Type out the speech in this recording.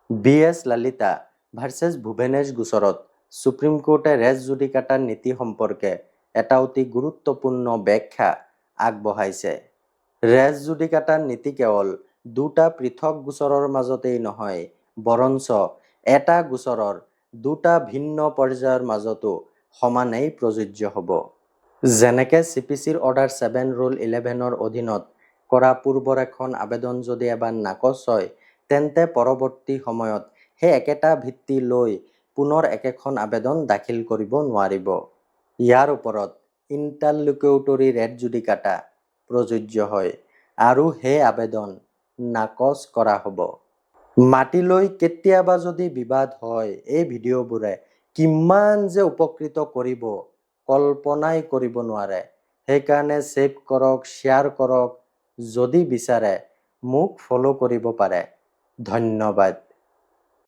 BS লালিতা versus ভূপেনেশ গোচৰত supreme কোৰ্টে ৰেছ জুডিকাটাৰ নীতি সম্পৰ্কে এটা অতি গুৰুত্বপূৰ্ণ ব্যাখ্যা আগবঢ়াইছে। ৰেছ জুডিকাটাৰ নীতি কেৱল দুটা পৃথক গোচৰৰ মাজতেই নহয়, বৰঞ্চ এটা গোচৰৰ দুটা ভিন্ন পৰ্যায়ৰ মাজতো সমানেই প্ৰযোজ্য হ'ব। যেনেকে CPCৰ অৰ্ডাৰ 7 ৰুল 11ৰ অধীনত কৰা পূৰ্বৰ এখন আবেদন যদি এবাৰ নাকচ হয়, তেন্তে পৰৱৰ্তী সময়ত সেই একেটা ভিত্তি লৈ পুনৰ একেখন আবেদন দাখিল কৰিব নোৱাৰিব। ইয়াৰ ওপৰত ইণ্টাৰলোকিউটৰী ৰেট জুডিকাটা প্ৰযোজ্য হয় আৰু সেই আবেদন নাকচ কৰা হ'ব। মাটি লৈ কেতিয়াবা যদি বিবাদ হয়, এই ভিডিঅ'বোৰে কিমান যে উপকৃত কৰিব কল্পনাই কৰিব নোৱাৰে। সেইকাৰণে ছেভ কৰক, শ্বেয়াৰ কৰক, যদি বিচাৰে মোক ফ'ল' কৰিব পাৰে। ধন্যবাদ।